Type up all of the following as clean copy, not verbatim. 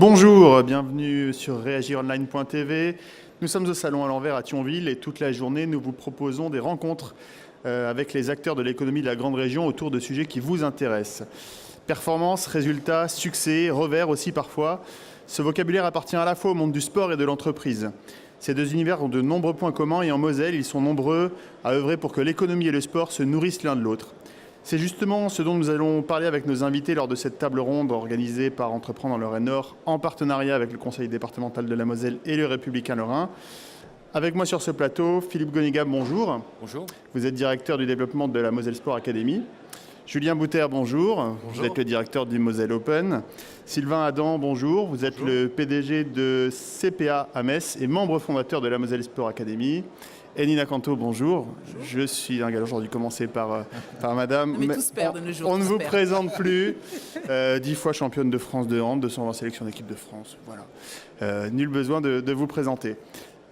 Bonjour, bienvenue sur réagironline.tv. Nous sommes au Salon à l'envers à Thionville et toute la journée, nous vous proposons des rencontres avec les acteurs de l'économie de la grande région autour de sujets qui vous intéressent. Performance, résultats, succès, revers aussi parfois. Ce vocabulaire appartient à la fois au monde du sport et de l'entreprise. Ces deux univers ont de nombreux points communs et en Moselle, ils sont nombreux à œuvrer pour que l'économie et le sport se nourrissent l'un de l'autre. C'est justement ce dont nous allons parler avec nos invités lors de cette table ronde organisée par Entreprendre dans le Rhin-Nord en partenariat avec le Conseil départemental de la Moselle et le Républicain Lorrain. Avec moi sur ce plateau, Philippe Gonigam, bonjour. Bonjour. Vous êtes directeur du développement de la Moselle Sport Academy. Julien Bouter, bonjour. Bonjour. Vous êtes le directeur du Moselle Open. Sylvain Adam, bonjour. Vous êtes le PDG de CPA à Metz et membre fondateur de la Moselle Sport Academy. Et Nina Canto, bonjour. Je suis un gars aujourd'hui commencé par madame. Mais tous perdent de nos jours. On ne vous présente plus. 10 fois championne de France de hand, 220 sélections d'équipe de France. Voilà. Nul besoin de vous présenter.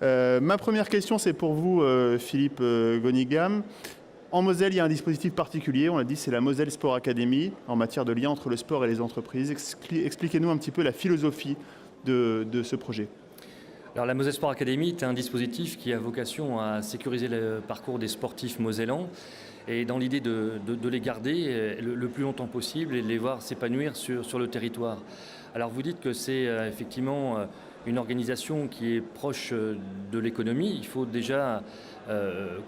Ma première question, c'est pour vous, Philippe Gonigam. En Moselle, il y a un dispositif particulier, on l'a dit, c'est la Moselle Sport Academy, en matière de lien entre le sport et les entreprises. Expliquez-nous un petit peu la philosophie de ce projet. Alors, la Moselle Sport Academy est un dispositif qui a vocation à sécuriser le parcours des sportifs mosellans et dans l'idée de les garder le plus longtemps possible et de les voir s'épanouir sur le territoire. Alors vous dites que c'est effectivement une organisation qui est proche de l'économie. Il faut déjà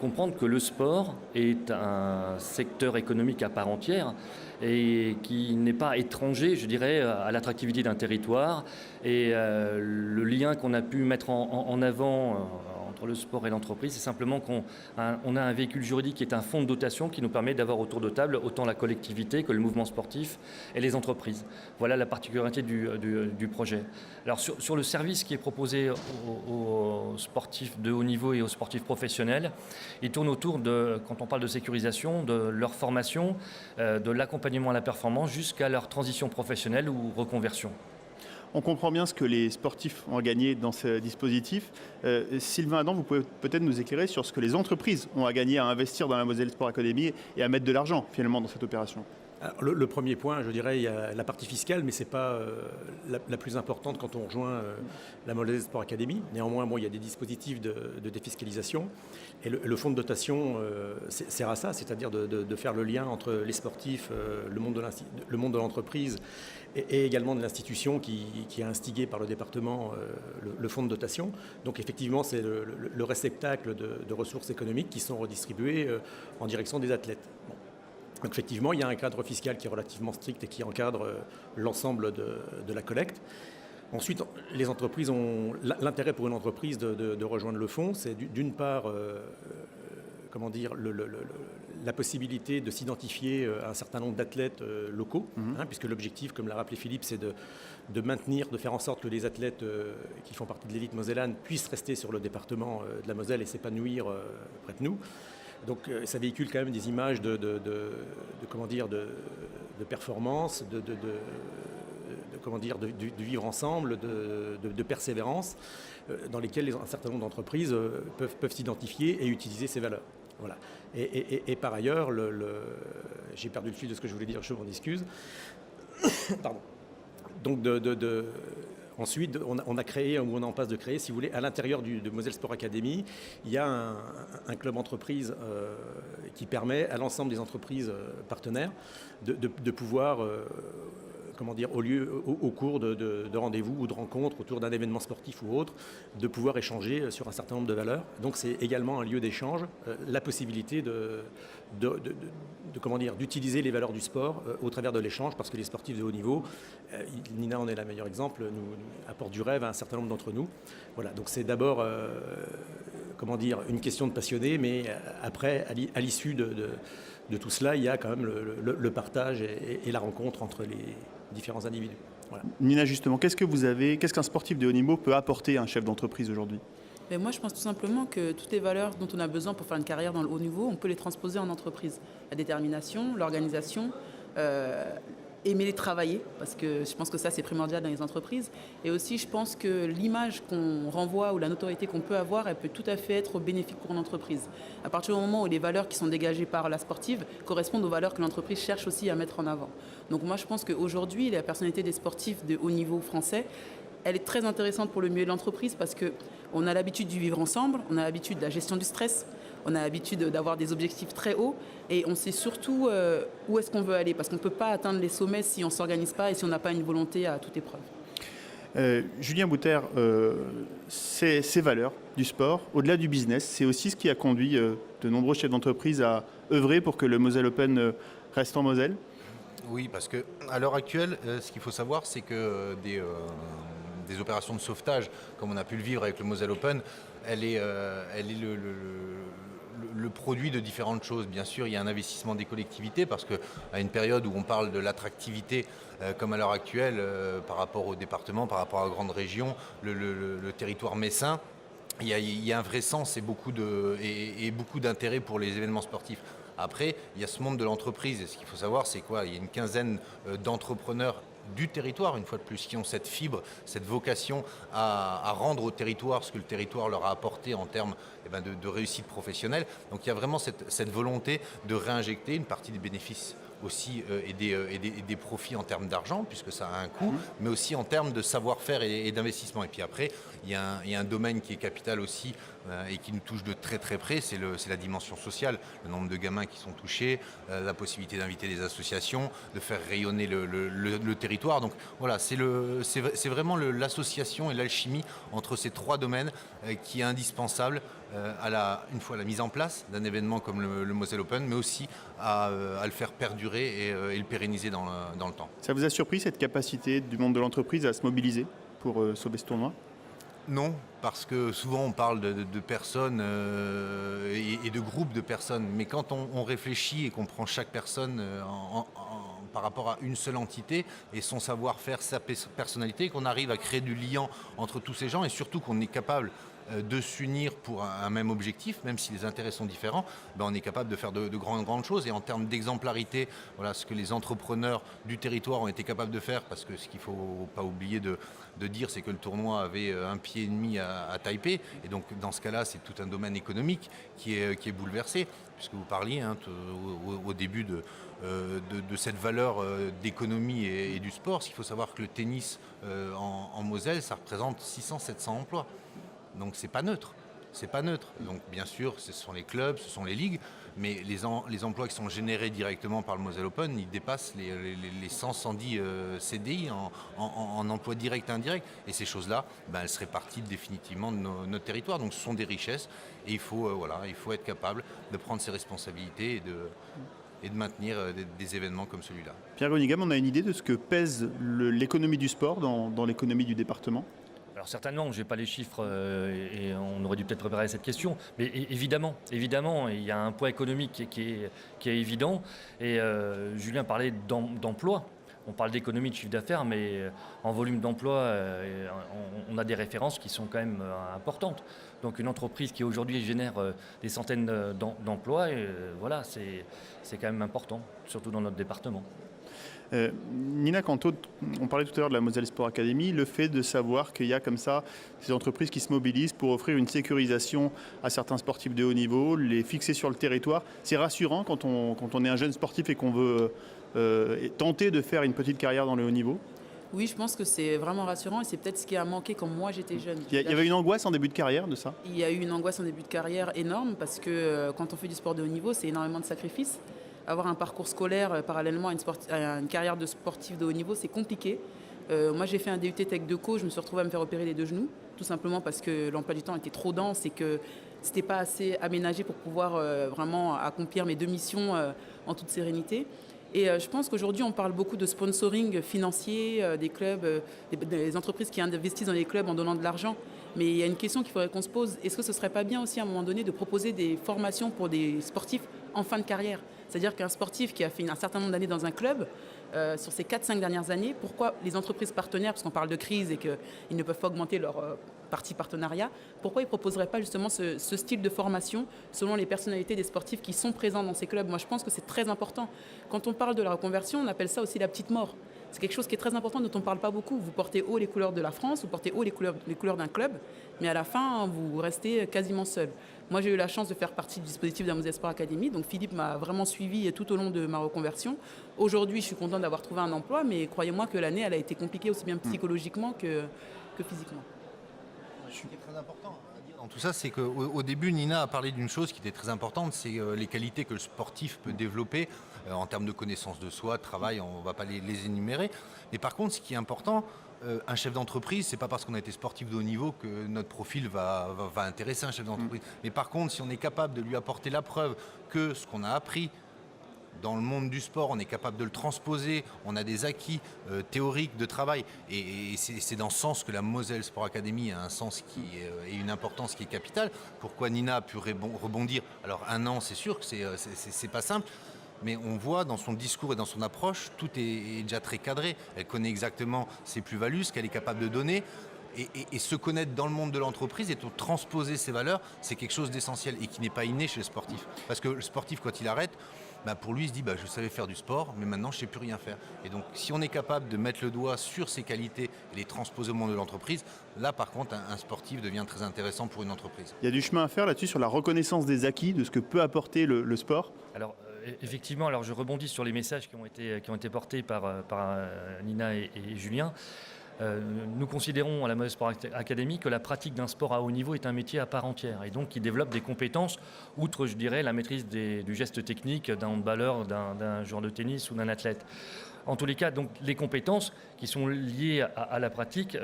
comprendre que le sport est un secteur économique à part entière et qui n'est pas étranger, je dirais, à l'attractivité d'un territoire. Et le lien qu'on a pu mettre en avant entre le sport et l'entreprise, c'est simplement qu'on a un véhicule juridique qui est un fonds de dotation qui nous permet d'avoir autour de table autant la collectivité que le mouvement sportif et les entreprises. Voilà la particularité du projet. Alors sur le service qui est proposé aux sportifs de haut niveau et aux sportifs professionnels, il tourne autour de, quand on parle de sécurisation, de leur formation, de l'accompagnement à la performance jusqu'à leur transition professionnelle ou reconversion. On comprend bien ce que les sportifs ont gagné dans ce dispositif. Sylvain Adam, vous pouvez peut-être nous éclairer sur ce que les entreprises ont à gagner à investir dans la Moselle Sport Academy et à mettre de l'argent finalement dans cette opération. Alors, le premier point, je dirais, il y a la partie fiscale, mais ce n'est pas la plus importante quand on rejoint la Moselle Sport Academy. Néanmoins, il y a des dispositifs de défiscalisation. Et le fonds de dotation sert à ça, c'est-à-dire de faire le lien entre les sportifs, le monde de l'entreprise et également de l'institution qui a instigé par le département le fonds de dotation. Donc effectivement, c'est le réceptacle de ressources économiques qui sont redistribuées en direction des athlètes. Bon. Donc effectivement, il y a un cadre fiscal qui est relativement strict et qui encadre l'ensemble de la collecte. Ensuite, les entreprises ont l'intérêt pour une entreprise de rejoindre le fonds, c'est d'une part, la possibilité de s'identifier à un certain nombre d'athlètes locaux, puisque l'objectif, comme l'a rappelé Philippe, c'est de maintenir, de faire en sorte que les athlètes qui font partie de l'élite mosellane puissent rester sur le département de la Moselle et s'épanouir près de nous. Donc ça véhicule quand même des images de performance, de vivre ensemble, de persévérance, dans lesquelles un certain nombre d'entreprises peuvent s'identifier et utiliser ces valeurs. Voilà. Et par ailleurs, j'ai perdu le fil de ce que je voulais dire, je m'en excuse. Pardon. Donc ensuite, on a créé, ou on est en passe de créer, si vous voulez, à l'intérieur de Moselle Sport Academy, il y a un club entreprise qui permet à l'ensemble des entreprises partenaires de pouvoir, au cours de rendez-vous ou de rencontres autour d'un événement sportif ou autre, de pouvoir échanger sur un certain nombre de valeurs. Donc c'est également un lieu d'échange, la possibilité d'utiliser les valeurs du sport au travers de l'échange, parce que les sportifs de haut niveau, Nina en est le meilleur exemple, nous apportent du rêve à un certain nombre d'entre nous. Voilà, donc c'est d'abord une question de passionné, mais après, à l'issue de tout cela, il y a quand même le partage et la rencontre entre les différents individus. Voilà. Nina, justement, qu'est-ce qu'un sportif de haut niveau peut apporter à un chef d'entreprise aujourd'hui ? Mais moi, je pense tout simplement que toutes les valeurs dont on a besoin pour faire une carrière dans le haut niveau, on peut les transposer en entreprise. La détermination, l'organisation, aimer les travailler, parce que je pense que ça, c'est primordial dans les entreprises. Et aussi, je pense que l'image qu'on renvoie ou la notoriété qu'on peut avoir, elle peut tout à fait être bénéfique pour une entreprise. À partir du moment où les valeurs qui sont dégagées par la sportive correspondent aux valeurs que l'entreprise cherche aussi à mettre en avant. Donc moi, je pense qu'aujourd'hui, la personnalité des sportifs de haut niveau français, elle est très intéressante pour le milieu de l'entreprise parce qu'on a l'habitude du vivre ensemble, on a l'habitude de la gestion du stress, on a l'habitude d'avoir des objectifs très hauts et on sait surtout où est-ce qu'on veut aller parce qu'on ne peut pas atteindre les sommets si on ne s'organise pas et si on n'a pas une volonté à toute épreuve. Julien Bouter, ces valeurs du sport, au-delà du business, c'est aussi ce qui a conduit de nombreux chefs d'entreprise à œuvrer pour que le Moselle Open reste en Moselle. Oui, parce qu'à l'heure actuelle, ce qu'il faut savoir, c'est que des opérations de sauvetage, comme on a pu le vivre avec le Moselle Open, elle est le produit de différentes choses. Bien sûr, il y a un investissement des collectivités, parce qu'à une période où on parle de l'attractivité, comme à l'heure actuelle, par rapport au département, par rapport à la grande région, le territoire messin, il y a un vrai sens et beaucoup d'intérêt pour les événements sportifs. Après, il y a ce monde de l'entreprise, et ce qu'il faut savoir, c'est quoi ? Il y a une quinzaine d'entrepreneurs du territoire, une fois de plus, qui ont cette fibre, cette vocation à rendre au territoire ce que le territoire leur a apporté en termes de réussite professionnelle. Donc il y a vraiment cette volonté de réinjecter une partie des bénéfices aussi et des profits en termes d'argent, puisque ça a un coût, mais aussi en termes de savoir-faire et d'investissement. Et puis après, il y a un domaine qui est capital aussi et qui nous touche de très très près, c'est la dimension sociale, le nombre de gamins qui sont touchés, la possibilité d'inviter des associations, de faire rayonner le territoire. Donc voilà, c'est vraiment l'association et l'alchimie entre ces trois domaines qui est indispensable une fois la mise en place d'un événement comme le Moselle Open, mais aussi à le faire perdurer et le pérenniser dans le temps. Ça vous a surpris cette capacité du monde de l'entreprise à se mobiliser pour sauver ce tournoi ? Non, parce que souvent on parle de personnes et de groupes de personnes, mais quand on réfléchit et qu'on prend chaque personne par rapport à une seule entité et son savoir-faire, sa personnalité, qu'on arrive à créer du lien entre tous ces gens et surtout qu'on est capable de s'unir pour un même objectif, même si les intérêts sont différents, on est capable de faire de grandes choses. Et en termes d'exemplarité, voilà ce que les entrepreneurs du territoire ont été capables de faire, parce que ce qu'il ne faut pas oublier de dire, c'est que le tournoi avait 1,5 pied à Taipei, et donc dans ce cas-là, c'est tout un domaine économique qui est bouleversé, puisque vous parliez au début de cette valeur d'économie et du sport. Il faut savoir que le tennis en Moselle, ça représente 600-700 emplois. Donc c'est pas neutre. Donc bien sûr, ce sont les clubs, ce sont les ligues, mais les emplois qui sont générés directement par le Moselle Open, ils dépassent les 100-110 CDI en emploi direct et indirect. Et ces choses-là, elles se répartissent définitivement de notre territoire. Donc ce sont des richesses et il faut être capable de prendre ses responsabilités et de maintenir des événements comme celui-là. Pierre Gonigam, on a une idée de ce que pèse l'économie du sport dans l'économie du département ? Alors certainement, je n'ai pas les chiffres et on aurait dû peut-être préparer cette question, mais évidemment, il y a un poids économique qui est évident. Et Julien parlait d'emploi. On parle d'économie, de chiffre d'affaires, mais en volume d'emploi, on a des références qui sont quand même importantes. Donc une entreprise qui aujourd'hui génère des centaines d'emplois, voilà, c'est quand même important, surtout dans notre département. Nina Canto, on parlait tout à l'heure de la Moselle Sport Academy, le fait de savoir qu'il y a comme ça ces entreprises qui se mobilisent pour offrir une sécurisation à certains sportifs de haut niveau, les fixer sur le territoire, c'est rassurant quand on est un jeune sportif et qu'on veut tenter de faire une petite carrière dans le haut niveau. Oui, je pense que c'est vraiment rassurant et c'est peut-être ce qui a manqué quand moi j'étais jeune. Il y avait une angoisse en début de carrière de ça ? Il y a eu une angoisse en début de carrière énorme parce que quand on fait du sport de haut niveau, c'est énormément de sacrifices. Avoir un parcours scolaire parallèlement à une carrière de sportif de haut niveau, c'est compliqué. Moi, j'ai fait un DUT Tech Deco, je me suis retrouvée à me faire opérer les 2 genoux, tout simplement parce que l'emploi du temps était trop dense et que c'était pas assez aménagé pour pouvoir vraiment accomplir mes 2 missions en toute sérénité. Et je pense qu'aujourd'hui, on parle beaucoup de sponsoring financier des clubs, des entreprises qui investissent dans les clubs en donnant de l'argent. Mais il y a une question qu'il faudrait qu'on se pose. Est-ce que ce ne serait pas bien aussi à un moment donné de proposer des formations pour des sportifs en fin de carrière. C'est-à-dire qu'un sportif qui a fait un certain nombre d'années dans un club, sur ces 4-5 dernières années, pourquoi les entreprises partenaires, parce qu'on parle de crise et qu'ils ne peuvent pas augmenter leur partie partenariat, pourquoi ils ne proposeraient pas justement ce style de formation selon les personnalités des sportifs qui sont présents dans ces clubs? Moi, je pense que c'est très important. Quand on parle de la reconversion, on appelle ça aussi la petite mort. C'est quelque chose qui est très important, dont on ne parle pas beaucoup. Vous portez haut les couleurs de la France, vous portez haut les couleurs d'un club, mais à la fin, vous restez quasiment seul. Moi, j'ai eu la chance de faire partie du dispositif de la Moselle Sport Academy, donc Philippe m'a vraiment suivi tout au long de ma reconversion. Aujourd'hui, je suis contente d'avoir trouvé un emploi, mais croyez-moi que l'année, elle a été compliquée aussi bien psychologiquement que physiquement. Ce qui est très important à dire dans tout ça, c'est qu'au début, Nina a parlé d'une chose qui était très importante, c'est les qualités que le sportif peut développer en termes de connaissance de soi, de travail, on ne va pas les énumérer. Mais par contre, ce qui est important, un chef d'entreprise, c'est pas parce qu'on a été sportif de haut niveau que notre profil va intéresser un chef d'entreprise. Mais par contre, si on est capable de lui apporter la preuve que ce qu'on a appris dans le monde du sport, on est capable de le transposer, on a des acquis théoriques de travail. Et c'est dans ce sens que la Moselle Sport Academy a un sens et une importance qui est capitale. Pourquoi Nina a pu rebondir? Alors 1 an, c'est sûr que c'est pas simple. Mais on voit dans son discours et dans son approche, tout est déjà très cadré. Elle connaît exactement ses plus-values, ce qu'elle est capable de donner. Et se connaître dans le monde de l'entreprise et transposer ses valeurs, c'est quelque chose d'essentiel et qui n'est pas inné chez le sportif. Parce que le sportif, quand il arrête, pour lui, il se dit je savais faire du sport, mais maintenant je ne sais plus rien faire. Et donc, si on est capable de mettre le doigt sur ses qualités et les transposer au monde de l'entreprise, là, par contre, un sportif devient très intéressant pour une entreprise. Il y a du chemin à faire là-dessus sur la reconnaissance des acquis, de ce que peut apporter le sport. Alors, effectivement, alors je rebondis sur les messages qui ont été portés par Nina et Julien. Nous considérons à la Moselle Sport Academy que la pratique d'un sport à haut niveau est un métier à part entière et donc qui développe des compétences, outre, je dirais, la maîtrise du geste technique d'un handballeur, d'un joueur de tennis ou d'un athlète. En tous les cas, donc, les compétences qui sont liées à la pratique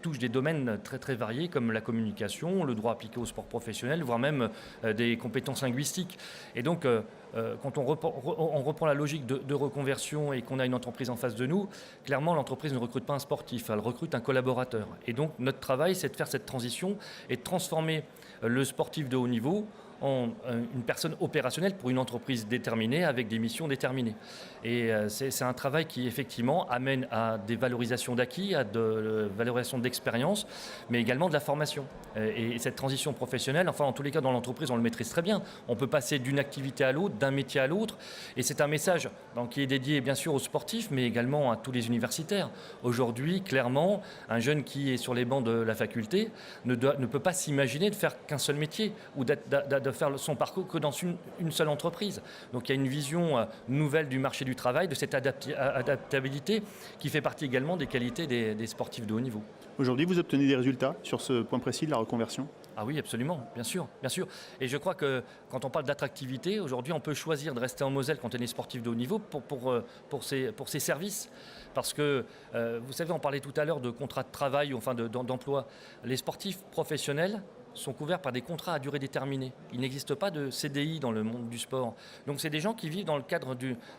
touchent des domaines très très variés comme la communication, le droit appliqué au sport professionnel, voire même des compétences linguistiques. Et donc, quand on reprend la logique de reconversion et qu'on a une entreprise en face de nous, clairement l'entreprise ne recrute pas un sportif, elle recrute un collaborateur. Et donc notre travail, c'est de faire cette transition et de transformer le sportif de haut niveau en une personne opérationnelle pour une entreprise déterminée avec des missions déterminées. Et c'est un travail qui effectivement amène à des valorisations d'acquis, à de valorisation d'expérience, mais également de la formation. Et cette transition professionnelle, enfin en tous les cas dans l'entreprise, on le maîtrise très bien. On peut passer d'une activité à l'autre, d'un métier à l'autre. Et c'est un message qui est dédié bien sûr aux sportifs, mais également à tous les universitaires. Aujourd'hui, clairement, un jeune qui est sur les bancs de la faculté ne peut pas s'imaginer de faire qu'un seul métier ou de faire son parcours que dans une seule entreprise. Donc il y a une vision nouvelle du marché du travail, de cette adaptabilité qui fait partie également des qualités des sportifs de haut niveau. Aujourd'hui, vous obtenez des résultats sur ce point précis de la reconversion? Ah oui, absolument, bien sûr, bien sûr. Et je crois que quand on parle d'attractivité, aujourd'hui, on peut choisir de rester en Moselle quand on est sportif de haut niveau pour ses services. Parce que, vous savez, on parlait tout à l'heure de contrats de travail, enfin d'emploi. Les sportifs professionnels sont couverts par des contrats à durée déterminée. Il n'existe pas de CDI dans le monde du sport. Donc c'est des gens qui vivent dans le cadre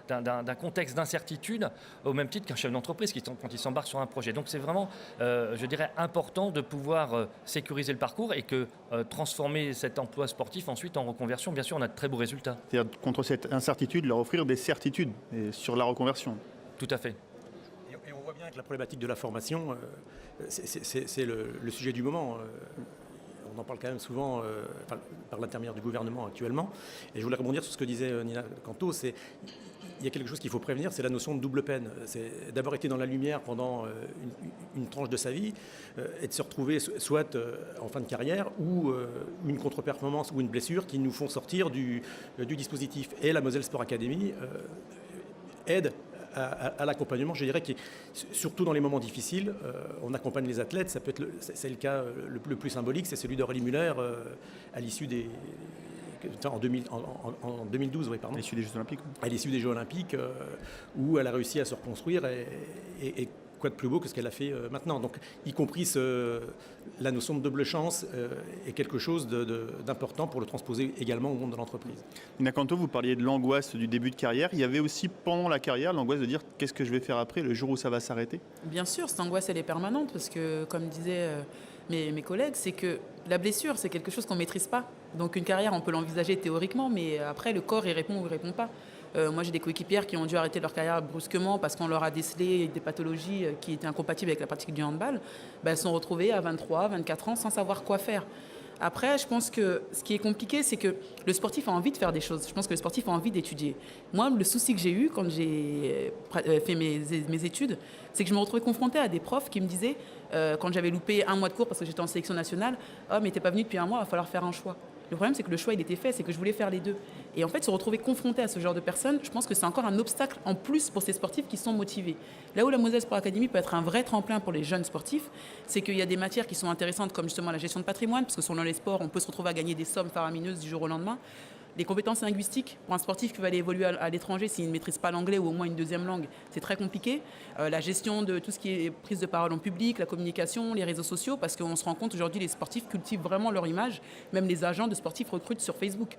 d'un contexte d'incertitude, au même titre qu'un chef d'entreprise quand il s'embarque sur un projet. Donc c'est vraiment, je dirais, important de pouvoir sécuriser le parcours et que transformer cet emploi sportif ensuite en reconversion. Bien sûr, on a de très beaux résultats. C'est-à-dire contre cette incertitude, leur offrir des certitudes sur la reconversion. Tout à fait. Et on voit bien que la problématique de la formation, c'est le sujet du moment. On en parle quand même souvent par l'intermédiaire du gouvernement actuellement. Et je voulais rebondir sur ce que disait Nina Canto. Il y a quelque chose qu'il faut prévenir, c'est la notion de double peine. C'est d'avoir été dans la lumière pendant une tranche de sa vie et de se retrouver soit en fin de carrière ou une contre-performance ou une blessure qui nous font sortir du dispositif. Et la Moselle Sport Academy aide à l'accompagnement, je dirais, surtout dans les moments difficiles, on accompagne les athlètes. C'est le cas le plus symbolique, c'est celui d'Aurélie Muller à l'issue en 2012, oui, pardon. À l'issue des Jeux Olympiques. À l'issue des Jeux Olympiques, où elle a réussi à se reconstruire et quoi de plus beau que ce qu'elle a fait maintenant. Donc, y compris la notion de double chance est quelque chose d'important pour le transposer également au monde de l'entreprise. Nina Canto, vous parliez de l'angoisse du début de carrière. Il y avait aussi pendant la carrière l'angoisse de dire qu'est-ce que je vais faire après, le jour où ça va s'arrêter? Bien sûr, cette angoisse, elle est permanente parce que, comme disait mes collègues, c'est que la blessure, c'est quelque chose qu'on ne maîtrise pas. Donc une carrière, on peut l'envisager théoriquement, mais après, le corps, il répond ou il ne répond pas. Moi, j'ai des coéquipières qui ont dû arrêter leur carrière brusquement parce qu'on leur a décelé des pathologies qui étaient incompatibles avec la pratique du handball. Elles se sont retrouvées à 23, 24 ans sans savoir quoi faire. Après, je pense que ce qui est compliqué, c'est que le sportif a envie de faire des choses. Je pense que le sportif a envie d'étudier. Moi, le souci que j'ai eu quand j'ai fait mes études, c'est que je me retrouvais confrontée à des profs qui me disaient, quand j'avais loupé un mois de cours parce que j'étais en sélection nationale, « Oh, mais t'es pas venu depuis un mois, il va falloir faire un choix ». Le problème, c'est que le choix, il était fait, c'est que je voulais faire les deux. Et en fait, se retrouver confronté à ce genre de personnes, je pense que c'est encore un obstacle en plus pour ces sportifs qui sont motivés. Là où la Moselle Sport Academy peut être un vrai tremplin pour les jeunes sportifs, c'est qu'il y a des matières qui sont intéressantes, comme justement la gestion de patrimoine, parce que selon les sports, on peut se retrouver à gagner des sommes faramineuses du jour au lendemain. Les compétences linguistiques, pour un sportif qui va aller évoluer à l'étranger, s'il ne maîtrise pas l'anglais ou au moins une deuxième langue, c'est très compliqué. La gestion de tout ce qui est prise de parole en public, la communication, les réseaux sociaux, parce qu'on se rend compte aujourd'hui, les sportifs cultivent vraiment leur image, même les agents de sportifs recrutent sur Facebook.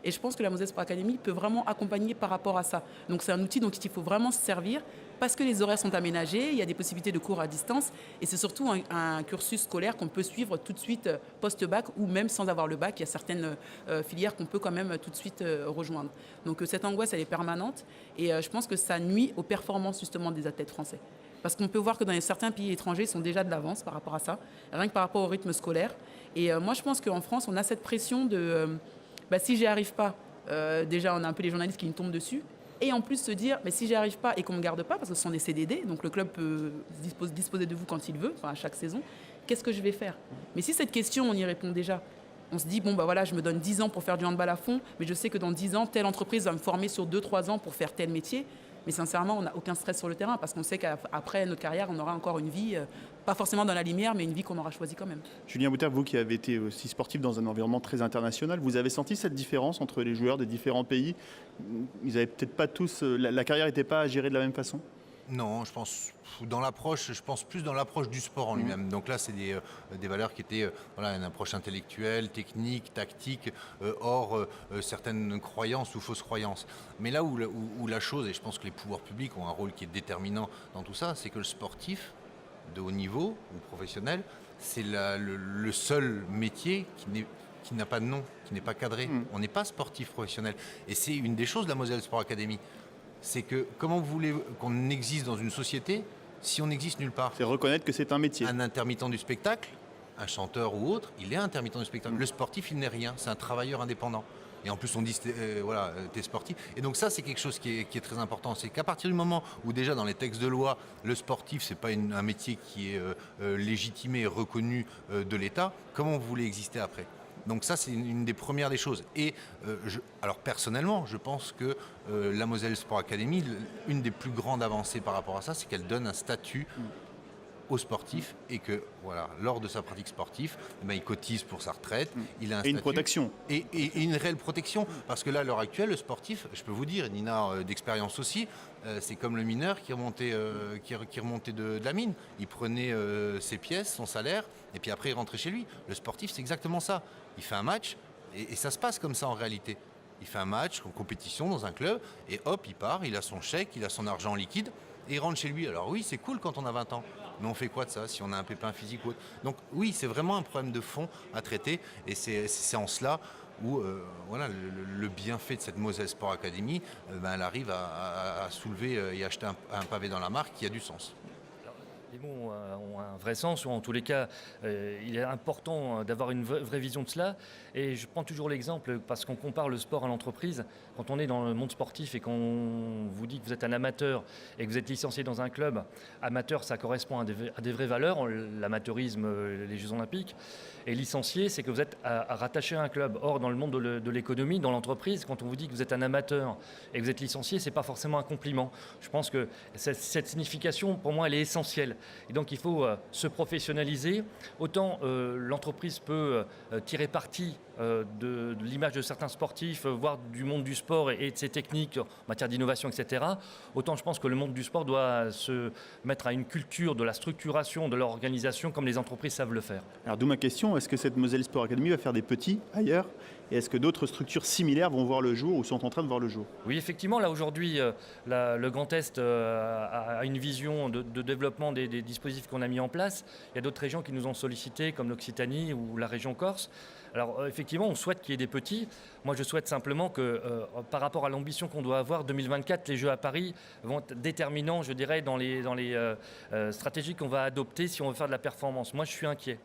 Et je pense que la Moselle Sport Academy peut vraiment accompagner par rapport à ça. Donc c'est un outil dont il faut vraiment se servir parce que les horaires sont aménagés, il y a des possibilités de cours à distance et c'est surtout un cursus scolaire qu'on peut suivre tout de suite post-bac ou même sans avoir le bac. Il y a certaines filières qu'on peut quand même tout de suite rejoindre. Donc cette angoisse, elle est permanente et je pense que ça nuit aux performances justement des athlètes français. Parce qu'on peut voir que dans certains pays étrangers, ils sont déjà de l'avance par rapport à ça, rien que par rapport au rythme scolaire. Et moi, je pense qu'en France, on a cette pression de... si j'y arrive pas, déjà on a un peu les journalistes qui me tombent dessus. Et en plus se dire, si j'y arrive pas et qu'on ne me garde pas, parce que ce sont des CDD, donc le club peut disposer de vous quand il veut, à chaque saison, qu'est-ce que je vais faire? Mais si cette question, on y répond déjà, on se dit, je me donne 10 ans pour faire du handball à fond, mais je sais que dans 10 ans, telle entreprise va me former sur 2-3 ans pour faire tel métier. Mais sincèrement, on n'a aucun stress sur le terrain parce qu'on sait qu'après notre carrière, on aura encore une vie, pas forcément dans la lumière, mais une vie qu'on aura choisie quand même. Julien Bouter, vous qui avez été aussi sportif dans un environnement très international, vous avez senti cette différence entre les joueurs des différents pays? Ils n'avaient peut-être pas tous... La carrière n'était pas gérée de la même façon? Non, je pense plus dans l'approche du sport en lui-même. Donc là, c'est des valeurs qui étaient une approche intellectuelle, technique, tactique, hors certaines croyances ou fausses croyances. Mais là où la chose, et je pense que les pouvoirs publics ont un rôle qui est déterminant dans tout ça, c'est que le sportif de haut niveau ou professionnel, c'est le seul métier qui n'a pas de nom, qui n'est pas cadré. On n'est pas sportif professionnel. Et c'est une des choses de la Moselle Sport Academy. C'est que comment vous voulez qu'on existe dans une société si on n'existe nulle part? C'est reconnaître que c'est un métier. Un intermittent du spectacle, un chanteur ou autre, il est intermittent du spectacle. Le sportif, il n'est rien, c'est un travailleur indépendant. Et en plus, on dit, t'es sportif. Et donc ça, c'est quelque chose qui est très important. C'est qu'à partir du moment où déjà dans les textes de loi, le sportif, c'est pas un métier qui est légitimé et reconnu de l'État, comment vous voulez exister après? Donc ça, c'est une des premières des choses. Et alors personnellement, je pense que la Moselle Sport Academy, une des plus grandes avancées par rapport à ça, c'est qu'elle donne un statut aux sportifs et que lors de sa pratique sportive, il cotise pour sa retraite, il a un statut, une protection. Et une réelle protection. Parce que là, à l'heure actuelle, le sportif, je peux vous dire, Nina d'expérience aussi, c'est comme le mineur qui remontait de la mine. Il prenait ses pièces, son salaire, et puis après il rentrait chez lui. Le sportif, c'est exactement ça. Il fait un match, et ça se passe comme ça en réalité. Il fait un match en compétition dans un club, et hop, il part, il a son chèque, il a son argent liquide, et il rentre chez lui. Alors oui, c'est cool quand on a 20 ans, mais on fait quoi de ça si on a un pépin physique ou autre? Donc oui, c'est vraiment un problème de fond à traiter, et c'est en cela où le bienfait de cette Moselle Sport Academy, elle arrive à soulever et acheter un pavé dans la mare qui a du sens. Les mots ont un vrai sens, ou en tous les cas, il est important d'avoir une vraie vision de cela. Et je prends toujours l'exemple, parce qu'on compare le sport à l'entreprise. Quand on est dans le monde sportif et qu'on vous dit que vous êtes un amateur et que vous êtes licencié dans un club, amateur, ça correspond à des vraies valeurs, l'amateurisme, les Jeux Olympiques. Et licencié, c'est que vous êtes rattaché à un club. Or, dans le monde de l'économie, dans l'entreprise, quand on vous dit que vous êtes un amateur et que vous êtes licencié, ce n'est pas forcément un compliment. Je pense que cette signification, pour moi, elle est essentielle. Et donc il faut se professionnaliser. Autant l'entreprise peut tirer parti de l'image de certains sportifs, voire du monde du sport et de ses techniques en matière d'innovation, etc. Autant je pense que le monde du sport doit se mettre à une culture de la structuration de leur organisation comme les entreprises savent le faire. Alors d'où ma question, est-ce que cette Moselle Sport Academy va faire des petits ailleurs Et est-ce que d'autres structures similaires vont voir le jour ou sont en train de voir le jour? Oui, effectivement, là aujourd'hui, le Grand Est a une vision de développement des dispositifs qu'on a mis en place. Il y a d'autres régions qui nous ont sollicité, comme l'Occitanie ou la région Corse. Alors effectivement, on souhaite qu'il y ait des petits. Moi, je souhaite simplement que, par rapport à l'ambition qu'on doit avoir, 2024, les Jeux à Paris vont être déterminants, je dirais, dans les stratégies qu'on va adopter si on veut faire de la performance. Moi, je suis inquiet.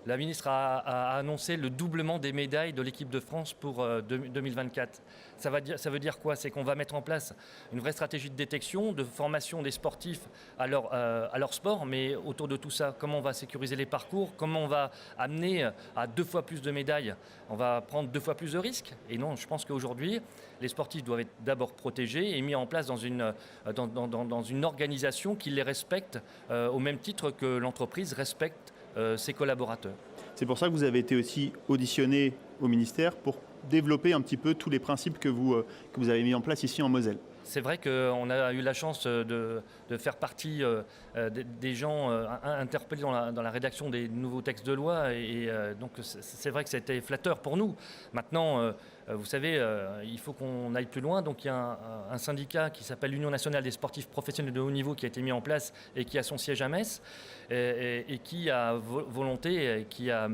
La ministre a annoncé le doublement des médailles de l'équipe de France pour 2024. Ça veut dire quoi? C'est qu'on va mettre en place une vraie stratégie de détection, de formation des sportifs à leur sport, mais autour de tout ça, comment on va sécuriser les parcours, comment on va amener à 2 fois plus de médailles, on va prendre 2 fois plus de risques. Et non, je pense qu'aujourd'hui, les sportifs doivent être d'abord protégés et mis en place dans une organisation qui les respecte au même titre que l'entreprise respecte ses collaborateurs. C'est pour ça que vous avez été aussi auditionné au ministère pour développer un petit peu tous les principes que vous avez mis en place ici en Moselle. C'est vrai qu'on a eu la chance de faire partie des gens interpellés dans la rédaction des nouveaux textes de loi et donc c'est vrai que c'était flatteur pour nous. Maintenant, vous savez, il faut qu'on aille plus loin. Donc il y a un syndicat qui s'appelle l'Union nationale des sportifs professionnels de haut niveau qui a été mis en place et qui a son siège à Metz et qui a volonté, et qui a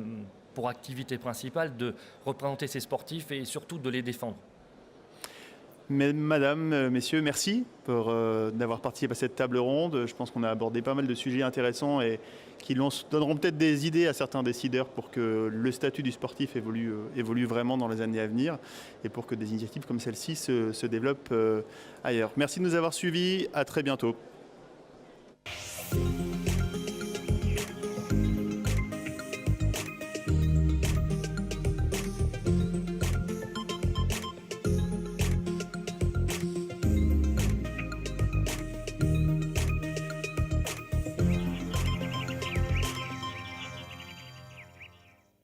pour activité principale de représenter ces sportifs et surtout de les défendre. Madame, messieurs, merci d'avoir participé à cette table ronde. Je pense qu'on a abordé pas mal de sujets intéressants et qui donneront peut-être des idées à certains décideurs pour que le statut du sportif évolue vraiment dans les années à venir et pour que des initiatives comme celle-ci se développent ailleurs. Merci de nous avoir suivis. À très bientôt.